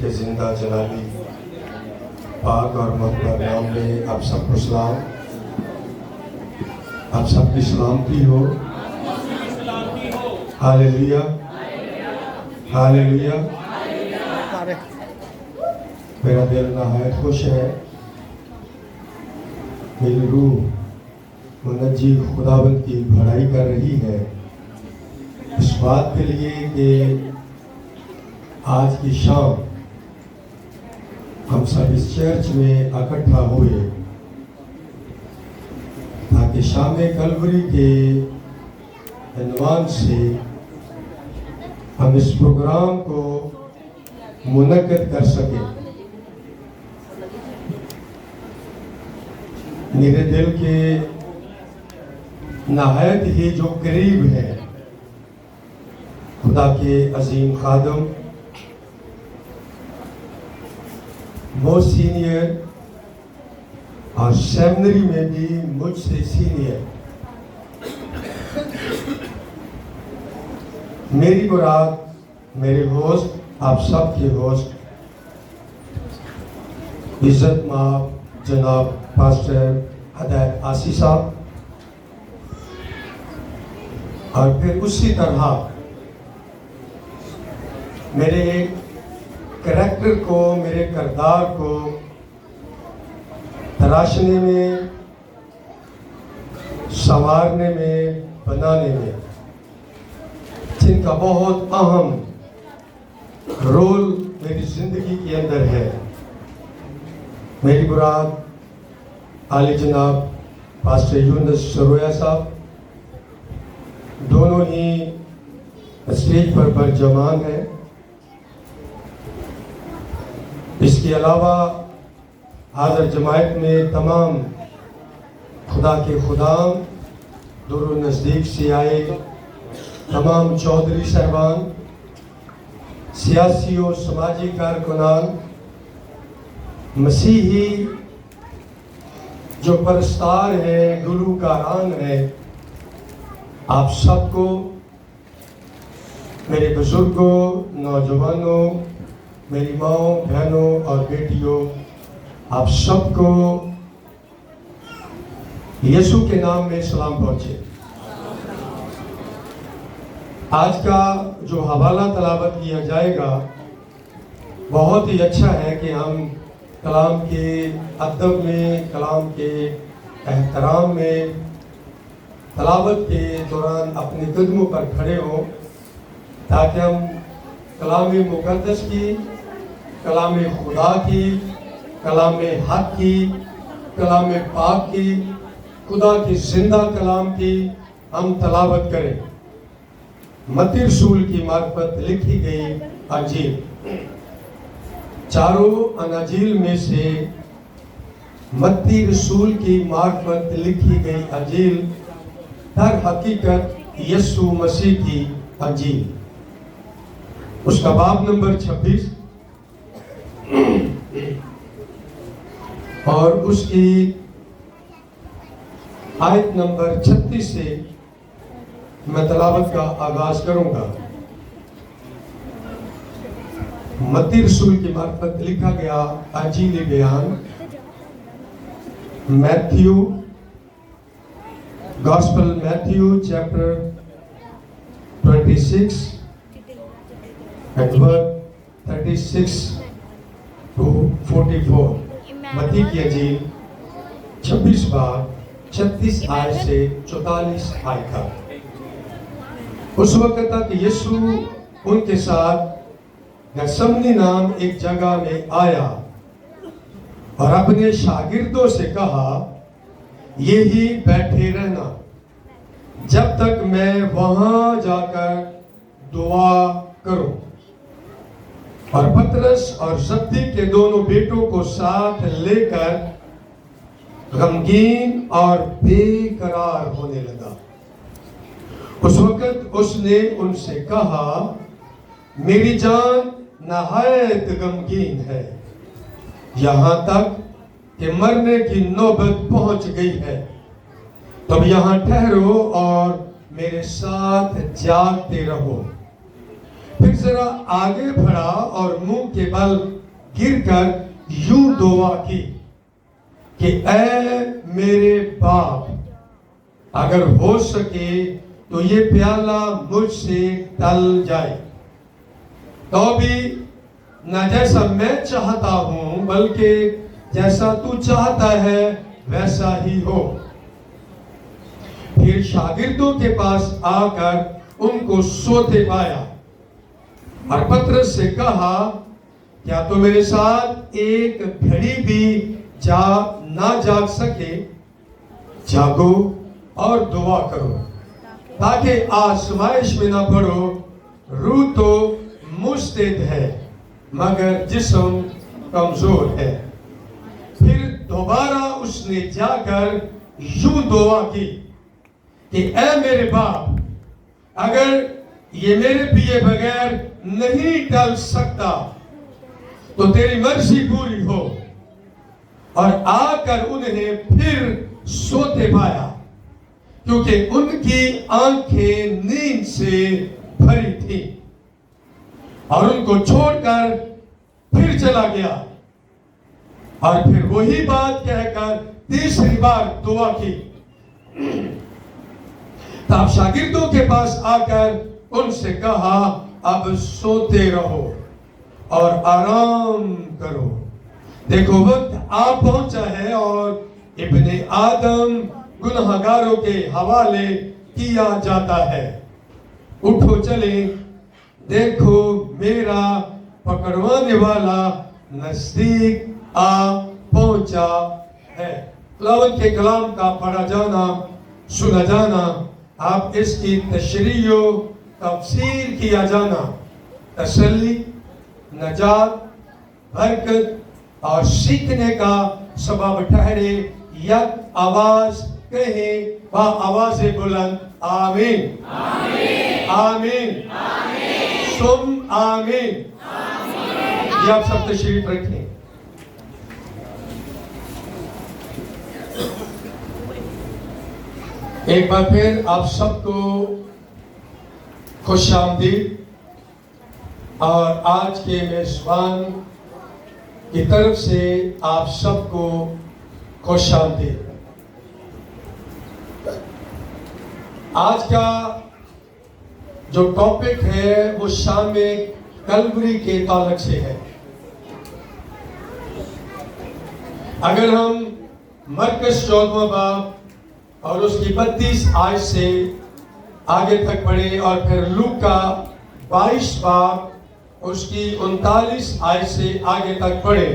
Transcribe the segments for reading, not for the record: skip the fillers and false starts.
के जिंदा जलाली पाक और मुकद्दस नाम में आप सबको सलाम। आप सबकी सलामती हो। Hallelujah, hallelujah. मेरा दिल नहायत खुश है। मेरी रूह मुनज्जी खुदावंद की भलाई कर रही है इस बात के लिए कि आज की शाम हम सब इस चर्च में इकट्ठा हुए ताकि शाम कलवरी के अनवान से हम इस प्रोग्राम को मुनक्किद कर सकें। मेरे दिल के नहायत ही जो करीब है खुदा के अजीम खादम मोस्ट सीनियर और सेमिनरी में भी मुझसे सीनियर मेरी मुराद मेरे होस्ट आप सब के होस्ट इज्जत माफ जनाब पास्टर हदायत आसी साहब और फिर उसी तरह मेरे कैरेक्टर को मेरे किरदार को तराशने में संवारने में बनाने में जिनका बहुत अहम रोल मेरी जिंदगी के अंदर है। मेरी मुराद आली जनाब पास्टर यूनुस सरोया साहब दोनों ही स्टेज पर बरजमान हैं। इसके अलावा हाज़िर जमायत में तमाम खुदा के खुदाम दूर नज़दीक से आए तमाम चौधरी साहबान सियासी और समाजी कारकुनान मसीही जो परस्तार हैं गुलूकारान हैं आप सबको मेरे बुजुर्गों नौजवानों मेरी माओं बहनों और बेटियों आप सबको यीशु के नाम में सलाम पहुंचे। आज का जो हवाला तलावत किया जाएगा बहुत ही अच्छा है कि हम कलाम के अदब में कलाम के एहतराम में तलावत के दौरान अपने कदमों पर खड़े हों ताकि हम कलाम मुक़द्दस की कलाम खुदा की कलाम हक की कलाम पाक की खुदा की जिंदा कलाम की हम तलावत करें। मत्ती रसूल की मार्फत लिखी गई अंजील चारों अनाजील में से मत्ती रसूल की मार्फत लिखी गई अंजील दर हकीकत यीशु मसीह की अंजील उसका बाब नंबर 26 और उसकी आयत नंबर 36 से मैं तलावत का आगाज करूंगा। मत्ती रसूल की मार्फत लिखा गया अंजीली बयान Matthew gospel Matthew chapter 26 and verse 36 to 44। मत्ती की अंजील 26 बार 36 आयत से 44 आयत तक। उस वक्त तक यीशु उनके साथ गत्समनी नाम एक जगह में आया और अपने शागिर्दों से कहा यही बैठे रहना जब तक मैं वहां जाकर दुआ करूं। और पतरस और जब्दी के दोनों बेटों को साथ लेकर गमगीन और बेकरार होने लगा। उस वक्त उसने उनसे कहा मेरी जान नहायत गमगीन है यहाँ तक कि मरने की नौबत पहुंच गई है। तब यहाँ ठहरो और मेरे साथ जागते रहो। फिर जरा आगे बढ़ा और मुंह के बल गिरकर यूं दुआ की कि ऐ मेरे बाप, अगर हो सके तो ये प्याला मुझसे टल जाए, तो भी न जैसा मैं चाहता हूं बल्कि जैसा तू चाहता है वैसा ही हो। फिर शागिर्दों के पास आकर उनको सोते पाया और पतरस से कहा, क्या तो मेरे साथ एक घड़ी भी ना जाग सके? जागो और दुआ करो ताकि आजमाइश में ना पड़ो। रूह तो मुस्तैद है मगर जिस्म कमजोर है। फिर दोबारा उसने जाकर यूं दुआ की कि ऐ मेरे बाप, अगर ये मेरे पिए बगैर नहीं टल सकता तो तेरी मर्जी पूरी हो। और आकर उन्हें फिर सोते पाया क्योंकि उनकी आंखें नींद से भरी थी, और उनको छोड़कर फिर चला गया और फिर वही बात कहकर तीसरी बार दुआ की। तब शागिर्दों के पास आकर उनसे कहा, अब सोते रहो और आराम करो, देखो वक्त आ पहुंचा है और इब्ने आदम गुनहगारों के हवाले किया जाता है। उठो चले, देखो मेरा पकड़वाने वाला नजदीक आ पहुंचा है। खुदावंद के कलाम का पढ़ा जाना, सुना जाना, आप इसकी तशरीह तफसीर किया जाना तसल्ली, नजात, बरकत और सीखने का सबब ठहरे। यक आवाज कहे बा आवाज बुलंद, आमीन आमीन आमीन आमीन, सुम आमीन। ये आप सब तशरीफ रखें। एक बार फिर आप सबको खुश आमदीद, और आज के मेजबान की तरफ से आप सबको खुश आमदीद। आज का जो टॉपिक है वो शाम कलवरी के ताल्लुक से है। अगर हम मरकस 14वां बाब और उसकी 32 आयत से आगे तक पढ़े और फिर लूका 22 बाब उसकी 39 आयत से आगे तक पढ़े,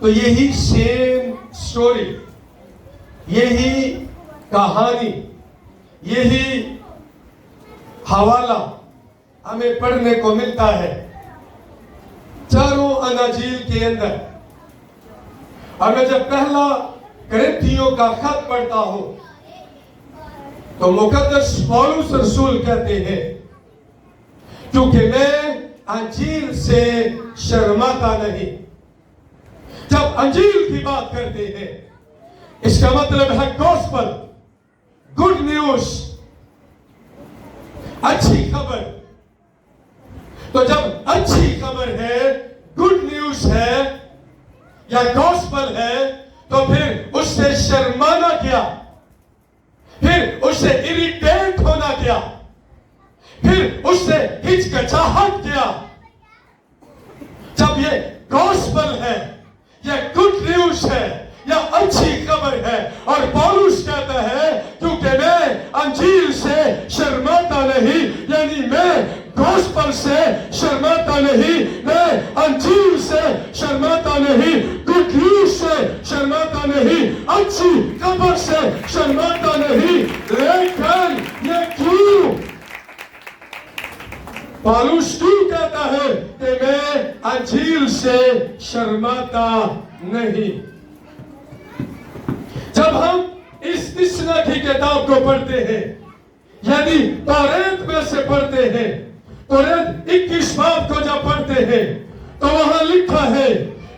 तो यही सेम स्टोरी, यही कहानी, यही हवाला हमें पढ़ने को मिलता है चारों अनाजील के अंदर। और मैं जब पहला करिन्थियों का खत पढ़ता हूं तो मुकद्दस पौलुस रसूल कहते हैं, क्योंकि मैं अंजील से शर्माता नहीं। जब अंजील की बात करते हैं इसका मतलब है गॉस्पेल, गुड न्यूज, अच्छी खबर। तो जब अच्छी खबर है, गुड न्यूज है या गॉस्पेल है, तो फिर उससे शर्माना क्या, फिर उससे इरिटेट होना क्या, फिर उससे हिचकिचाहट क्या। जब ये गॉस्पेल है या गुड न्यूज है या अच्छी खबर है, और पौलुस कहता है क्योंकि मैं अंजील से शर्माता नहीं, यानी मैं गॉस्पेल से शर्माता नहीं, मैं अंजील से शर्माता नहीं, गुड न्यूज से शर्माता नहीं, अच्छी खबर से शर्माता नहीं। लेकिन ये क्यों पौलुस क्यों कहता है कि मैं अंजील से शर्माता नहीं? जब हम इस मिशना की किताब को पढ़ते हैं, यानी तौरात में से पढ़ते हैं, तौरात 21 बाब को जब पढ़ते हैं तो वहां लिखा है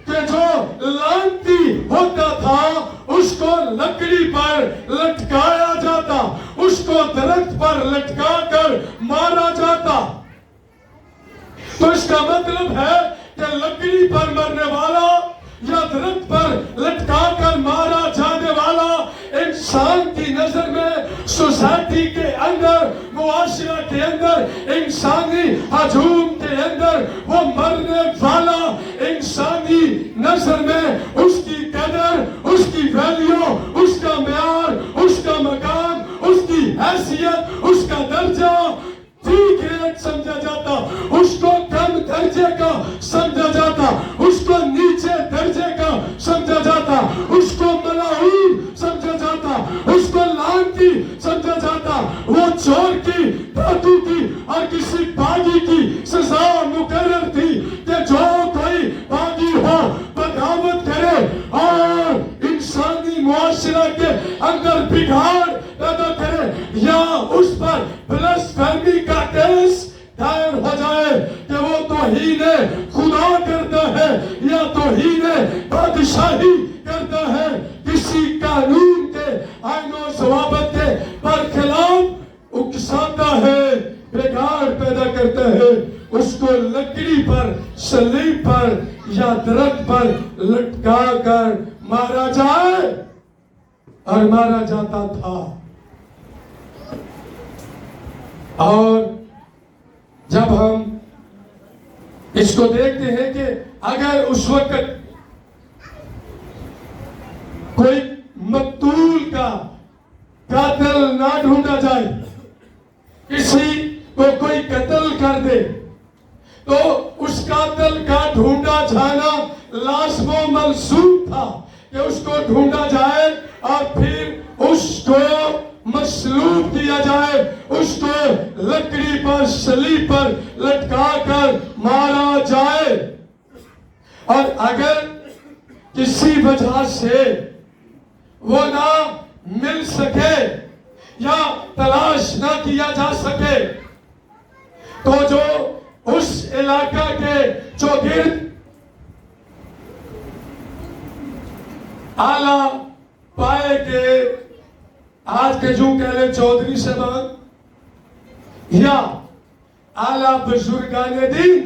कि जो लानती होता था उसको लकड़ी पर लटकाया जाता, उसको दरख्त पर लटका कर मारा जाता। تو اس کا مطلب ہے کہ لکڑی پر مرنے والا یا درخت پر لٹکا کر مارا جانے والا انسان کی نظر میں، سوسائٹی کے اندر، معاشرہ کے اندر، انسانی ہجوم کے اندر، وہ مرنے والا انسانی نظر میں اس کی قدر، اس کی ویلیو، اس کا معیار، اس کا مقام، اس کی حیثیت، اس کا درجہ ٹھیک ریٹ سمجھا جاتا، اس کو کم درجے کا سمجھا جاتا، اس کو نیچے درجے کا سمجھا جاتا، اس کو ملعون سمجھا جاتا، اس کو لعنتی سمجھا جاتا۔ وہ چور کی، ڈاکو کی اور کسی باغی کی سزا مقرر تھی کہ جو کوئی باغی ہو، بغاوت کرے اور انسانی معاشرہ کے اندر بگاڑ پیدا کرے، یا اس پر بلاسفیمی کا کیس دائر ہو جائے کہ وہ توہین خدا کرتا ہے یا توہین بادشاہی کرتا ہے، کسی قانون کے آئین و ضوابط کے برخلاف اکساتا ہے، بگاڑ پیدا کرتا ہے، اس کو لکڑی پر، صلیب پر یا درخت پر لٹکا کر مارا جائے، اور مارا جاتا تھا۔ اور جب ہم اس کو دیکھتے ہیں کہ اگر اس وقت کوئی مقتول کا قاتل نہ ڈھونڈا جائے، کسی کو کوئی قتل کر دے، تو اس قاتل کا ڈھونڈا جانا لازم و ملزوم تھا کہ اس کو ڈھونڈا جائے اور پھر اس کو مصلوب کیا جائے، اس کو لکڑی پر، صلیب پر لٹکا کر مارا جائے۔ اور اگر کسی وجہ سے وہ نہ مل سکے یا تلاش نہ کیا جا سکے، تو جو اس علاقہ کے چوگرد اعلیٰ پائے کے، آج کے جو کہہ لیں چودھری صاحبان یا اعلیٰ بزرگان دین،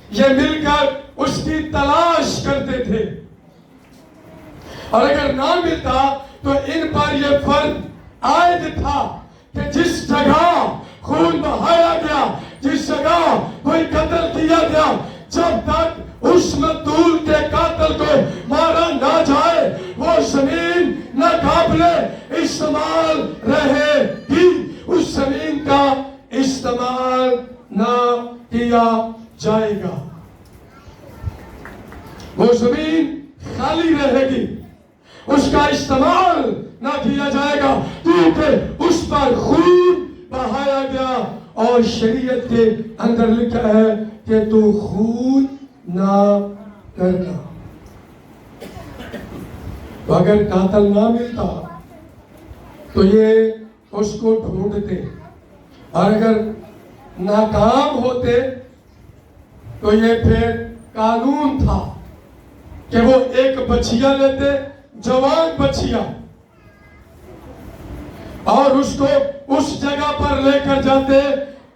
یہ مل کر اس کی تلاش کرتے تھے، اور اگر نہ ملتا تو ان پر یہ فرض عائد تھا کہ جس جگہ خون بہایا گیا، جس جگہ کوئی قتل کیا گیا، جب تک اس مقتول کے قاتل کو مارا نہ جائے، وہ زمین ناقابل استعمال رہے گی، اس زمین کا استعمال نہ کیا جائے گا، وہ زمین خالی رہے گی، اس کا استعمال نہ کیا جائے گا، کیونکہ اس پر خون بہایا گیا، اور شریعت کے اندر لکھا ہے کہ تو خون نہ کرنا۔ تو اگر قاتل نہ ملتا تو یہ اس کو ڈھونڈتے، اور اگر ناکام ہوتے تو یہ پھر قانون تھا کہ وہ ایک بچیا لیتے، جوان بچیا، اور اس کو اس جگہ پر لے کر جاتے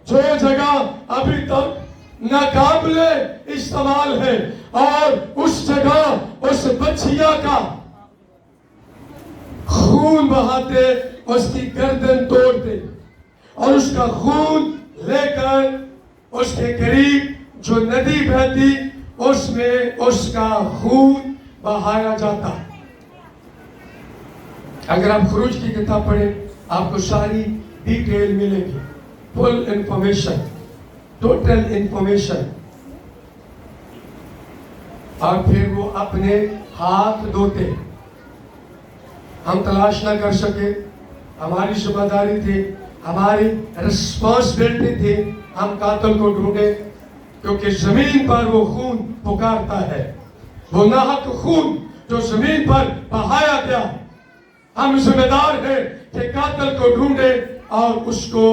جو جگہ ابھی تک ناقابل استعمال ہے، اور اس جگہ اس بچیا کا خون بہاتے، اس کی گردن توڑتے، اور اس کا خون لے کر اس کے قریب جو ندی بہتی اس میں اس کا خون بہایا جاتا۔ اگر آپ خروج کی کتاب پڑھیں آپ کو ساری ڈیٹیل ملے گی، فل انفارمیشن، ٹوٹل انفارمیشن۔ اور پھر وہ اپنے ہاتھ دھوتے، ہم تلاش نہ کر سکے، ہماری ذمہ داری تھی، ہماری رسپانسبلٹی تھی، ہم قاتل کو ڈھونڈے، کیونکہ زمین پر وہ خون پکارتا ہے، وہ ناحق خون جو زمین پر بہایا گیا، ہم ذمہ دار ہیں کہ قاتل کو ڈھونڈے اور اس کو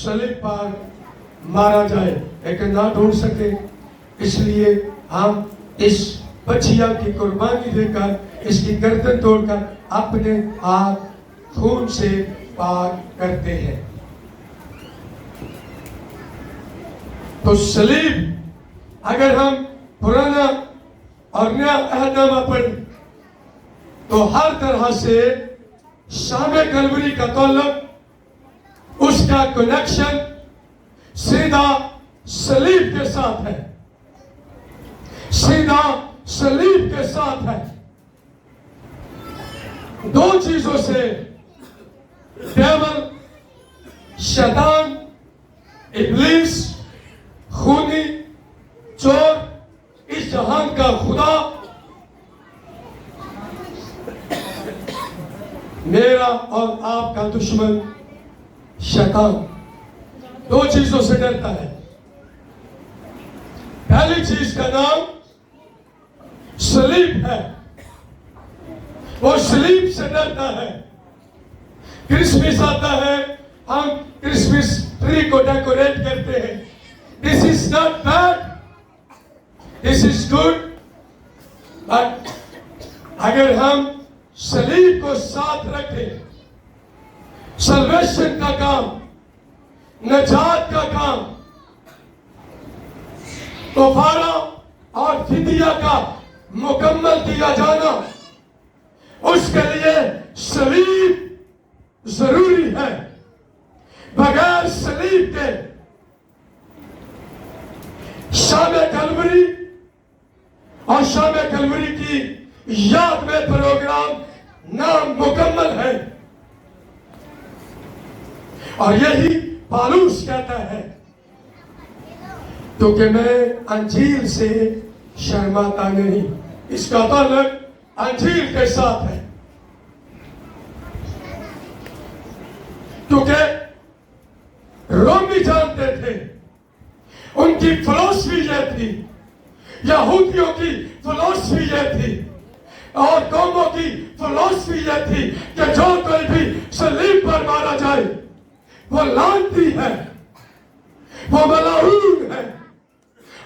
صلیب پر مارا جائے، لیکن نہ ڈھونڈ سکے، اس لیے ہم اس بچیا کی قربانی دے کر، اس کی گردن توڑ کر اپنے ہاتھ خون سے پاک کرتے ہیں۔ तो सलीब अगर हम पुराना और नया अहदनामा पढ़ें तो हर तरह से शामे कलवरी का ताल्लुक, उसका कनेक्शन सीधा सलीब के साथ है, सीधा सलीब के साथ है। दो चीजों से डेविल, शैतान, इब्लीस, खूनी, चोर, इस जहान का खुदा मेरा और आपका दुश्मन शैतान दो चीजों से डरता है। पहली चीज का नाम सलीब है, वो सलीब से डरता है। क्रिसमस आता है, हम क्रिसमस ट्री को डेकोरेट करते हैं। This is not bad, this is good. But अगर हम सलीब को साथ रखें, सल्वेशन का काम, नजात का काम, कफारा और फिदिया का मुकम्मल किया जाना, उसके लिए सलीब जरूरी है। बगैर सलीब के शामे कलवरी और शामे कलवरी की याद में प्रोग्राम नामुकम्मल है। और यही पालूस कहता है, तो कि मैं अंजील से शर्माता नहीं। इसका ताल्लुक अंजील के साथ है, क्योंकि रोमी जानते थे, उनकी फिलॉसफी यह थी, यहूदियों की फिलॉसफी यह थी और कौमों की फिलॉसफी यह थी कि जो कोई भी सलीब पर मारा जाए वो लानती है, वो मलाऊन है।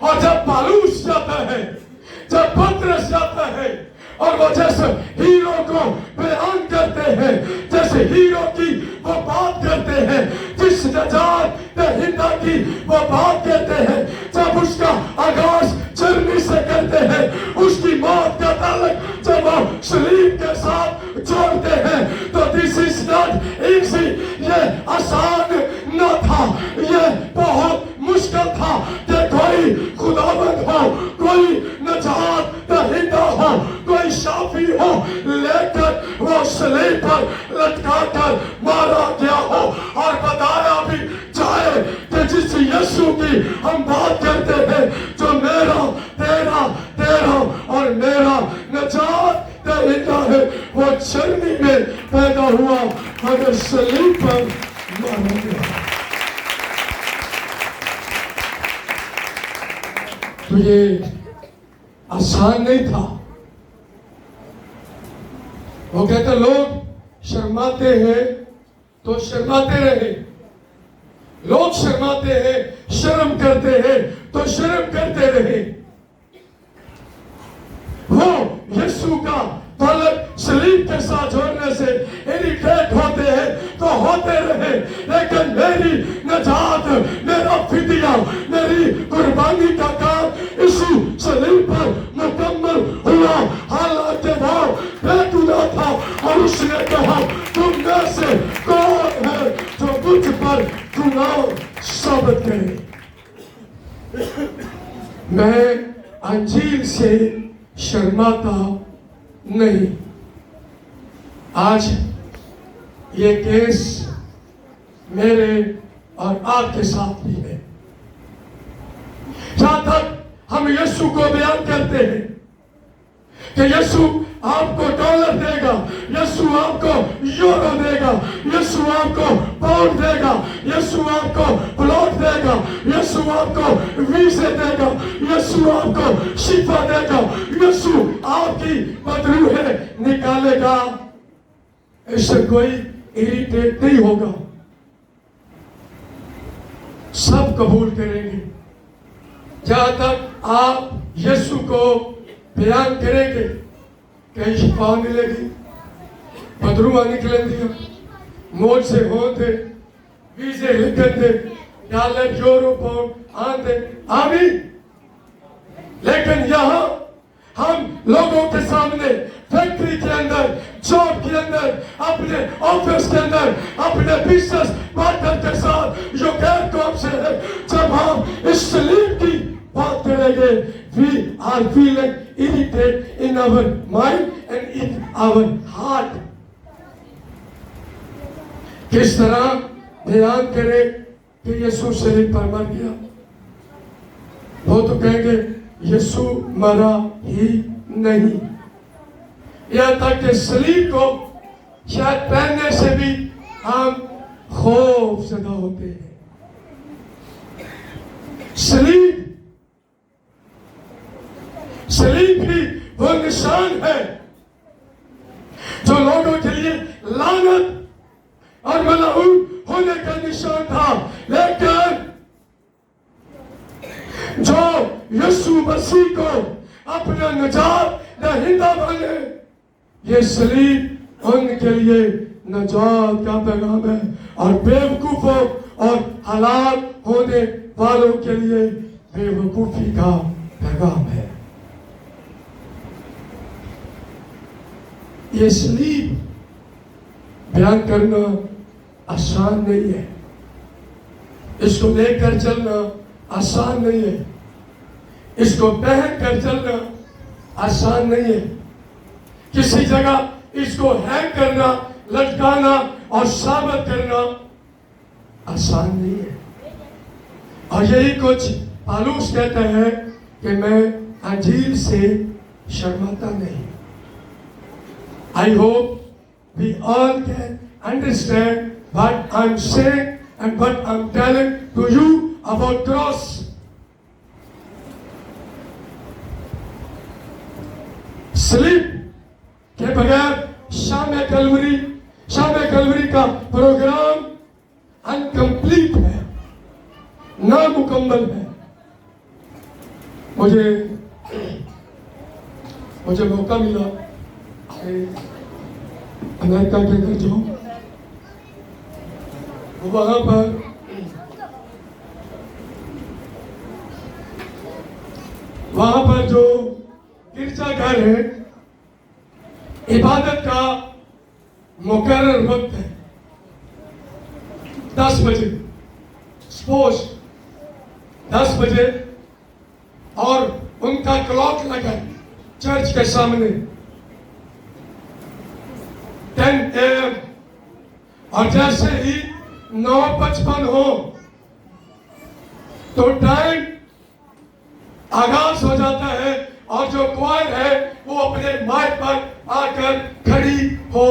और जब पालूस जाता है, जब पतरस जाता है और वो जैसे हीरो को बयान करते हैं, जैसे हीरो की वो बात करते हैं, जिस नजात दहिंदा की वो बात कहते हैं, जब उसका आगाज चरनी से करते हैं, उसकी मौत का ताल्लुक जब वो सलीब के साथ जोड़ते हैं, तो दिस इज नॉट इजी। ये आसान न था, ये बहुत मुश्किल था कि कोई खुदावंद हो, कोई नजात दहिंदा हो, कोई शाफी हो, लेकर वो सलीब पर लटका कर मारा गया हो। और बताया भी जाए कि जिस यीशु की हम बात करते हैं, जो मेरा तेरा तेरा और मेरा नजात दहिंदा है, वो चरनी में पैदा हुआ मगर सलीब पर मारा गया। तो ये आसान नहीं था। वो कहते लोग शर्माते हैं तो शर्माते रहे, लोग शर्माते हैं, शर्म करते हैं तो शर्म करते रहे। वो यीशु का ताल्लुक सलीब के साथ जोड़ने से इरिटेट होते हैं तो होते रहे, लेकिन मेरी नजात, मेरा फिदिया, मेरी कुर्बानी का काम इसी सलीब पर मुकम्मल हुआ। हालांकि वो बेगुनाह था और उसने कहा, तुम में से कौन है जो मुझ पर गुनाह साबित करे। मैं अंजील से शर्माता नहीं। आज ये केस मेरे और आपके साथ भी है। जहां तक हम यीशु को बयान करते हैं कि यीशु आपको डॉलर देगा, यीशु आपको यूरो देगा, यीशु आपको पाउंड देगा, यीशु आपको प्लॉट देगा, यीशु आपको वीजे देगा, यीशु आपको शिफा देगा, यीशु आपकी बदरूहें निकालेगा, इससे कोई इरिटेट नहीं होगा, सब कबूल करेंगे। जहां तक आप यीशु को बयान करेंगे, कहीं शिफा मिलेगी, बदरुआ निकलेंगी, मौत से होते, वीजे लिखते, $, यूरो, पाउंड, आंदे आमीन। लेकिन यहाँ हम लोगों के सामने फैक्ट्री के अंदर, जॉब के अंदर, अपने ऑफिस के अंदर, अपने बिजनेस पार्टनर के साथ जो गैर कौम से है, जब हम इस सलीब की बात करेंगे, we are feeling irritated in our mind and in our heart. किस तरह ध्यान करें कि यीशु सलीब पर मर गया। वो तो कहेंगे यीशु मरा ही नहीं। यह तक कि सलीब को शायद पहनने से भी हम खौफजदा होते हैं। सलीब ही वो निशान है जो लोगों के लिए लानत और मलऊन होने का निशान था, लेकिन जो यीशु मसीह को अपना निजात दहिंदा माने, ये सलीब उनके लिए निजात का पैगाम है और बेवकूफों और हलाक होने वालों के लिए बेवकूफी का पैगाम है। ये सलीब बयान करना आसान नहीं है, इसको लेकर चलना आसान नहीं है, इसको पहन कर चलना आसान नहीं है। किसी जगह इसको हैंग करना, लटकाना और साबित करना आसान नहीं है। और यही कुछ पौलुस कहता है कि मैं अंजील से शर्माता नहीं। I hope we all can understand what I'm saying and what I'm telling to you about cross. सलीब के बगैर शाम कलवरी का प्रोग्राम अनकम्प्लीट है, नामुकम्मल है। मुझे मौका मिला अमेरिका के अंदर जो वहां पर जो गिरजाघर है, इबादत का मुकर्रर वक्त है 10 बजे, सपोज 10 बजे, और उनका क्लॉक लगा चर्च के सामने 10 AM, और जैसे ही 9:55 हो तो टाइम आगाज हो जाता है और जो क्वायर है वो अपने माइक पर आकर खड़ी हो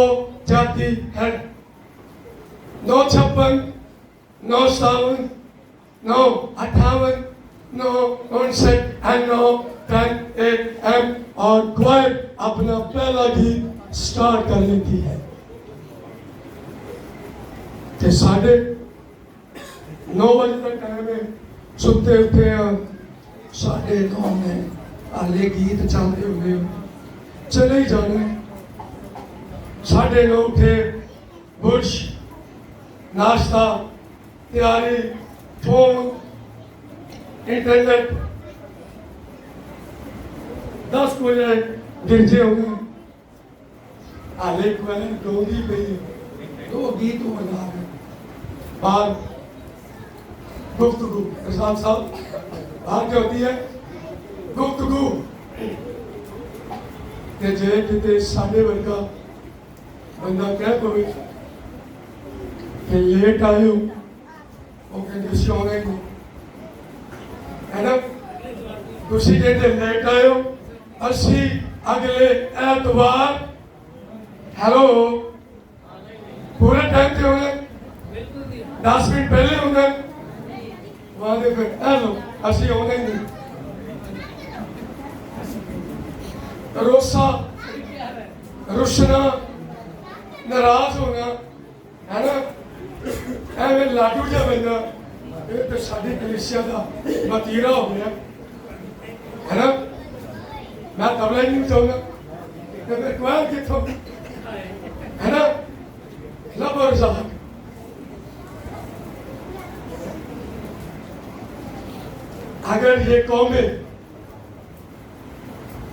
जाती है। 9:56, 9:57, 9:58, 9:59 and 9:10 AM, और क्वायर अपना पहला गीत स्टार्ट कर लेती है कि 9:30 बजे तक टाइम है, सुनते उठे हम 9:30 में आले गीत चल रहे होंगे, चले ही जाना। 9:30 उठे, बुर्श, नाश्ता, तैयारी, फोन, इंटरनेट, 10 बजे गिरजे हो गए। आले दो गीत हो रहा है बाहर गुफ्तगू इरशाद साहब, बाहर क्या होती है गुफ्तगू कि जे किते साडे वर्गा बंदा कह पवे कि लेट आए हो, वो कहते सी आना ही नहीं है ना, तुसी कहते लेट आए हो, असी अगले एतवार हेलो पूरे टाइम पे होंगे, 10 मिनट पहले होंगे, वहां दे फिर हेलो असी होने नहीं। रोसा, रुसना, नाराज होना है ना, एवं लाडू जा बंदा, ये तो साडी कलीसिया का वतीरा हो गया है ना। मैं तबला ही नहीं चाहूंगा तो फिर क्वायर कितों है ना, लब और ज़ाहक। اگر یہ قومیں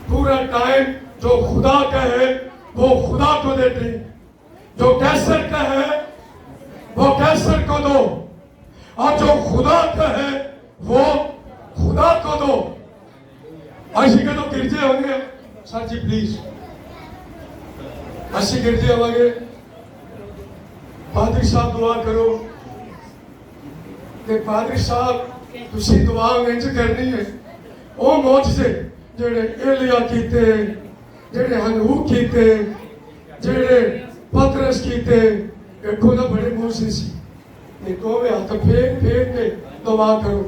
پورا ٹائم جو خدا کا ہے وہ خدا کو دیتے ہیں، جو کیسر کا ہے وہ کیسر کو دو، اور جو خدا کا ہے وہ خدا کو دو. ایسی کہ تو گرجے ہوں گے سر جی پلیز، ایسی گرجے ہوں گے. پادری صاحب دعا کرو کہ پادری صاحب تسی دعا انج کرنی ہے او معجزے جڑے ایلیا کیتے، جڑے ہنوک کیتے، جڑے پترس کیتے، ایکو نہ بڑے معجزے سی. ایکو میں ہاتھ پھیر پھیر کے دعا کرو.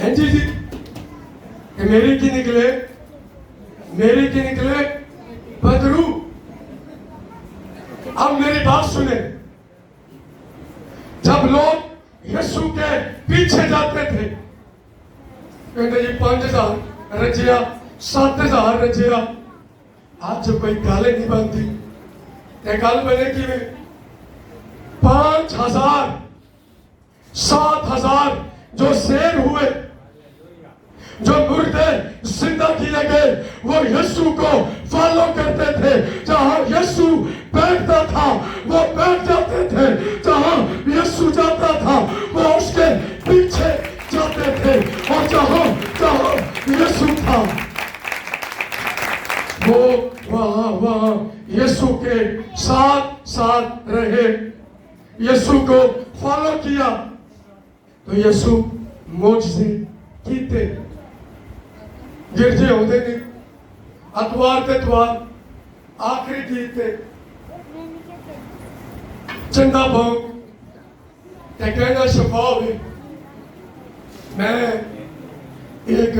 جی جی کہ میری کی نکلے، میری کی نکلے بدرو. اب میری بات سنیں، جب لوگ یسوع کے پیچھے جاتے تھے کہتے جی 5000 رجیا 7000 رجیا، آج جو کوئی گالے نہیں بنتی یہ گال بنے کی میں 5000 7000 جو سیر ہوئے، جو مردے زندہ کیے گئے، وہ یسوع کو فالو کرتے تھے. جہاں یسوع بیٹھتا تھا وہ بیٹھ جاتے تھے، جہاں یسوع جاتا تھا وہ اس کے پیچھے جاتے تھے، اور جہاں جہاں یسوع تھا وہ وہاں یسوع کے ساتھ ساتھ رہے، یسوع کو فالو کیا. تو یسوع معجزے کیتے. گرجے ہوتے نہیں، اتوار تے اتوار آخری کیتے چندہ بھونگ تے کہنا شفا ہوئے. میں ایک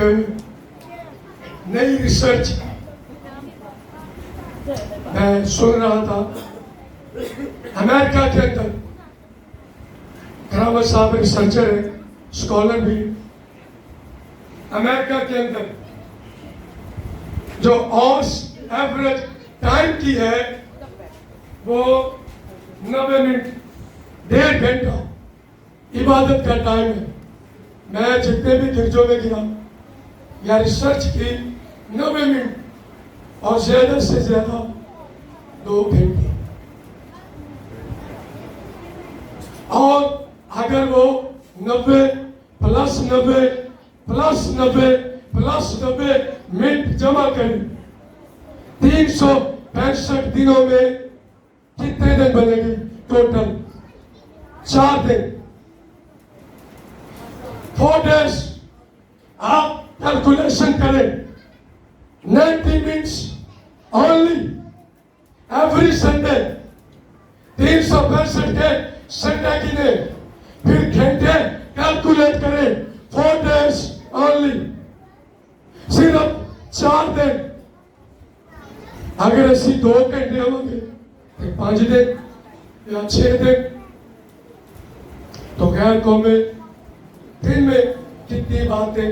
نئی ریسرچ میں سن رہا تھا امریکہ کے اندر. کرامت صاحب ریسرچر ہے، اسکالر بھی. امریکہ کے اندر جو آرس ایوریج ٹائم کی ہے وہ 90 منٹ، 1.5 گھنٹہ عبادت کا ٹائم ہے. میں جتنے بھی گرجوں میں گیا یا ریسرچ کی 90 منٹ اور زیادہ سے زیادہ 2 گھنٹے. اور اگر وہ 90 پلس 90 پلس 90 پلس 90 منٹ جمع کریں 365 دنوں میں کتنے دن بنے گے؟ ٹوٹل 4 دن، 4 days. آپ کیلکولیشن کریں 90 منٹس only every Sunday. 365 کے سنڈے گنے، پھر گھنٹے کیلکولیٹ کریں 4 days only. صرف 4 دن. اگر اسی 2 گھنٹے ہوں گے 5 دن یا 6 دن تو غیر قومیں دن میں کتنی باتیں.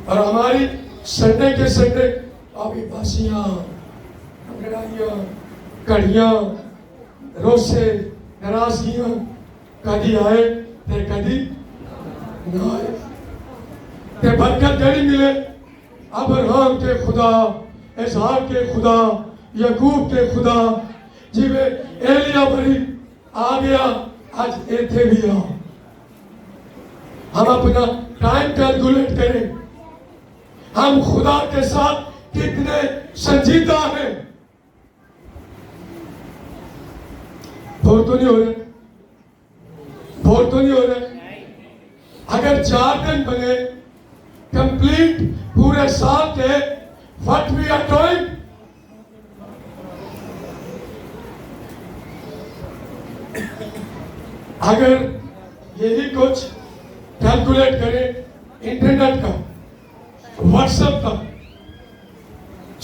اور ہماری سنڈے کے سنڈے ابھی باسیاں، لڑائیاں، کڑیاں، روسے، ناراضگیاں کدی آئے تے کدی نہ آئے. تے برکت جڑی ملے ابراہم کے خدا، اسحاق کے خدا، یعقوب کے خدا جی میں ایلیا بری آ گیا، آج ایتھے بھی آؤ. ہم اپنا ٹائم کیلکولیٹ کریں، ہم خدا کے ساتھ کتنے سنجیدہ ہیں. بور تو نہیں ہو رہے، بور تو نہیں ہو رہے. اگر 4 دن بنے کمپلیٹ پورے سال کے what we are doing. اگر یہی کچھ کیلکولیٹ کریں انٹرنیٹ کا، واٹس ایپ کا،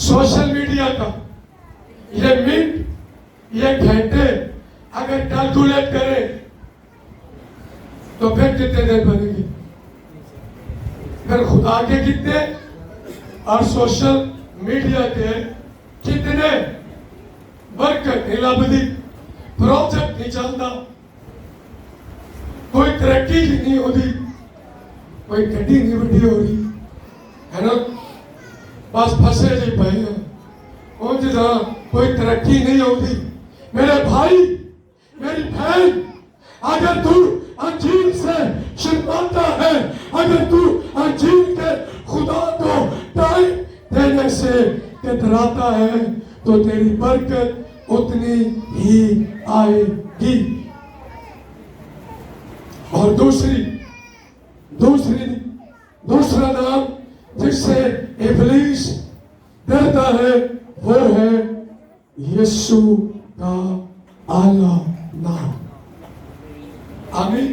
سوشل میڈیا کا، یہ منٹ یہ گھنٹے اگر کیلکولیٹ کریں تو پھر کتنے دن بنے گی؟ پھر خدا کے کتنے اور سوشل میڈیا کے کتنے؟ برکت الہی پروجیکٹ نہیں چلتا، کوئی ترقی ہی نہیں ہوتی. کوئی گڈی نہیں وڈی ہو رہی ہے نا، بس پھسے جی پے ہیں اونج دا کوئی ترقی نہیں ہوتی. میرے بھائی میری بہن، اگر تو انجیل سے شرماتا ہے، اگر تو انجیل کے خدا کو ٹائم دینے سے کتراتا ہے تو تیری برکت اتنی ہی آئے گی. اور دوسرا نام جس سے ابلیس ڈرتا ہے وہ ہے یسوع کا اعلیٰ نام. آمین.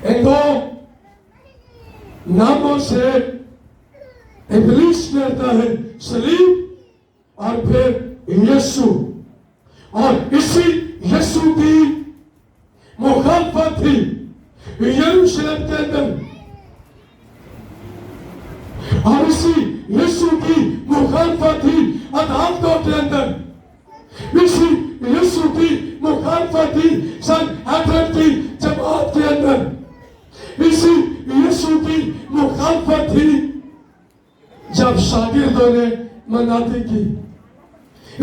ان دو ناموں سے ابلیس ڈرتا ہے، صلیب اور پھر یسوع. اور اسی یسوع کی مخالفت تھی یروشلم کے اندر، اور اسی یسوع کی مخالفت تھی عدالتوں کے اندر، اسی یسوع کی مخالفت تھی سن 18 کی جماعت کے اندر، اسی یسوع کی مخالفت تھی جب شاگردوں نے مناتی کی،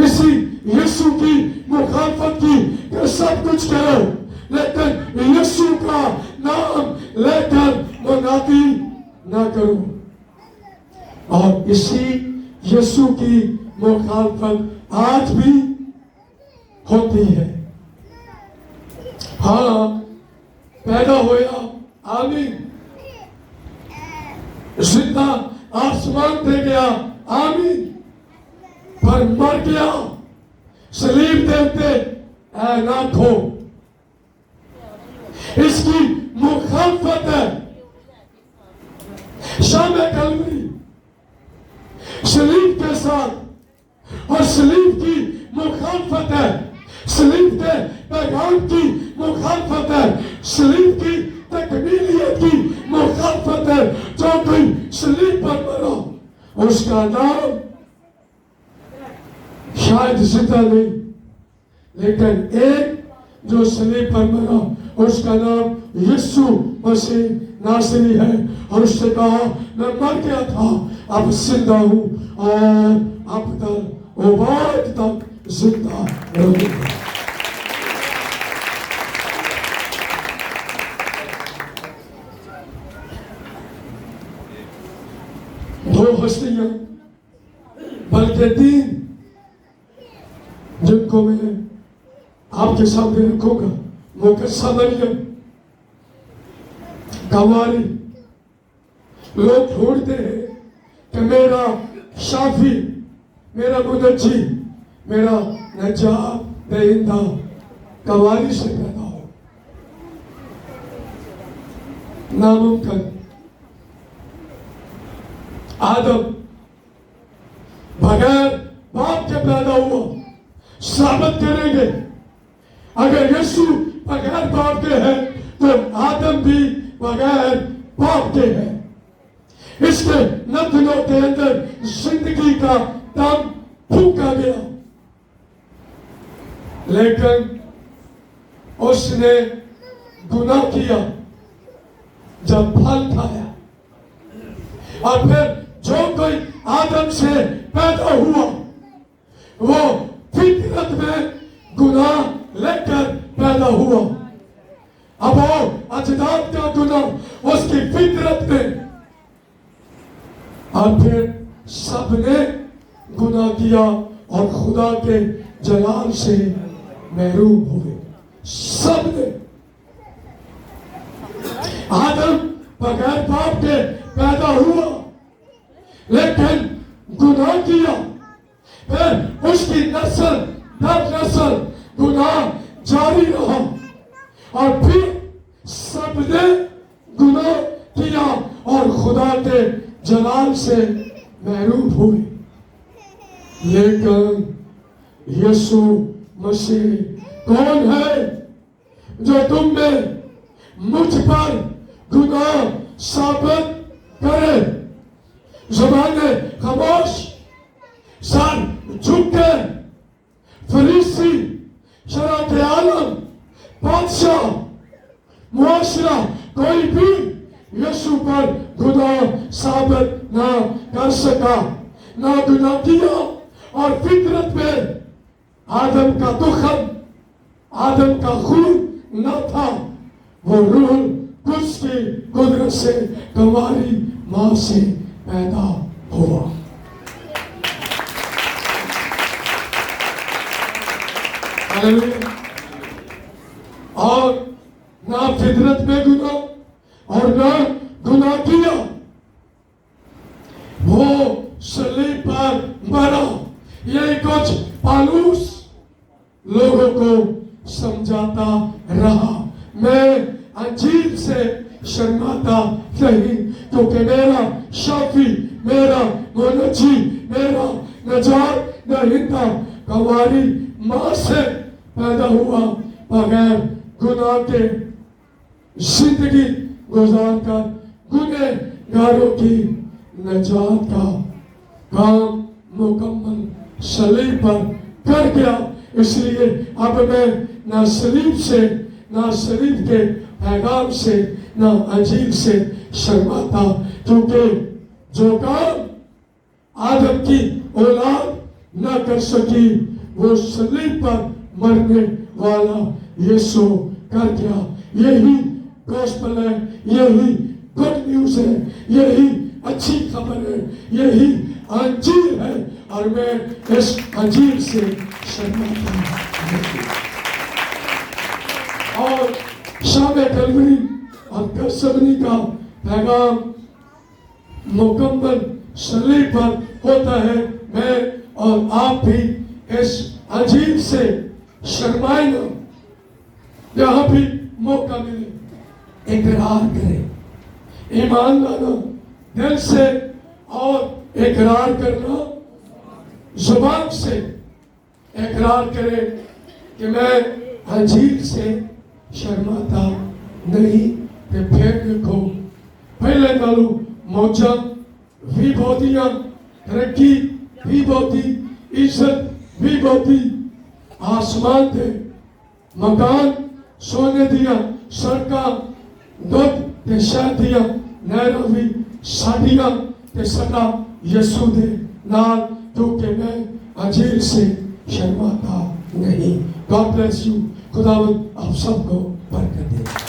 اسی یسوع کی مخالفت کی کہ سب کچھ کرو لیکن یسوع کا نام لے کر مناتی نہ کرو. اور اسی یسوع کی مخالفت آج بھی ہوتی ہے. ہاں پیدا ہوا، آمین، زندہ آسمان پہ گیا، آمین، پر مر گیا صلیب دیتے اے نہ کھو. اس کی مخالفت ہے شام کلوری صلیب کے ساتھ، اور صلیب کی مخالفت ہے، صلیب کے پیغام کی مخالفت ہے، صلیب کی تکمیلیت کی مخالفت ہے. جو کوئی صلیب پر مرا اس کا نام شاید زندہ نہیں، لیکن ایک جو صلیب پر مرا اس کا نام یسوع مسیح ناصری ہے. اور اس نے کہا میں مر گیا تھا اب زندہ ہوں اور اب تک ابد تک زندہ رہوں گا. دو ہستیاں بلکہ تین جن کو میں آپ کے سامنے رکھوں گا. مقدسہ مریم کنواری. لوگ ڈھونڈتے ہیں کہ میرا شافی، میرا منجی، میرا نجات دہندہ کنواری سے پیدا ہو. ناممکن. آدم بغیر باپ کے پیدا ہوا. ثابت کریں گے اگر یسوع بغیر باپ کے ہے تو آدم بھی بغیر باپ کے ہے. اس کے نتنوں کے اندر زندگی کا دم پھونکا گیا، لیکن اس نے گناہ کیا جب پھل کھایا. اور پھر جو کوئی آدم سے پیدا ہوا وہ فطرت میں گناہ لے کر پیدا ہوا. اب وہ اجداد کا گناہ اس کی فطرت میں، اور پھر سب نے گناہ کیا اور خدا کے جلال سے محروم ہوئے. سب نے. آدم بغیر باپ کے پیدا ہوا لیکن گناہ کیا، پھر اس کی نسل در نسل گناہ جاری رہا، اور پھر سب نے گناہ کیا اور خدا کے جلال سے محروم ہوئے. لیکن یسوع مسیح کون ہے جو تم میں مجھ پر گناہ ثابت کرے؟ زبانیں خاموش، سر جھک کے فریسی شرع کے عالم सका, ना गुनाह किया, और फितरत में आदम का दुखम, आदम का खून न था। वो रूह कुछ की कुदरत से तुम्हारी मां से पैदा हुआ। और ना फितरत में गुनाह और ना गुनाह किया, वो सलीब पर मरा। यही कुछ पौलुस लोगों को समझाता रहा। मैं अंजीर से शर्माता नहीं, क्योंकि मेरा शाफी, मेरा मुनज्जी, मेरा नजात दहिंदा हमारी मां से पैदा हुआ, बगैर गुनाह के जिंदगी गुजार कर गुनहगारों की नजात का काम मुकम्मल सलीब पर कर गया। इसलिए अब मैं ना सलीब से, ना सलीब के पैगाम से, ना अंजीर से शर्माता, क्योंकि जो काम आदम की औलाद न कर सकी, वो सलीब पर मरने वाला यीशु कर गया। यही गॉस्पेल है, यही गुड न्यूज है, यही अच्छी खबर है, यही अंजीर है, और मैं इस अंजीर से शर्माता नहीं। और शाम कलवरी और गसबनी का पैगाम मुकम्मल सलीब पर होता है। मैं और आप भी इस अंजीर से शर्माए ना, जहां भी मौका मिले इकरार करें, ईमान लाना दिल से और इकरार करना जुबान से। इकरार करें कि मैं अंजीर से शर्माता नहीं। कि फिर देखो पहले नालों मौजा भी बहुतियां, तरक्की भी बहुती, इज्जत भी बहुती, आसमान थे मकान सोने दिया, सड़कां दुध ते शादियां, नहरां भी साडियां ते सदा यसू दे नाल, क्योंकि मैं अंजीर से शर्माता नहीं। God bless you. खुदावंद आप सबको बरकत दे।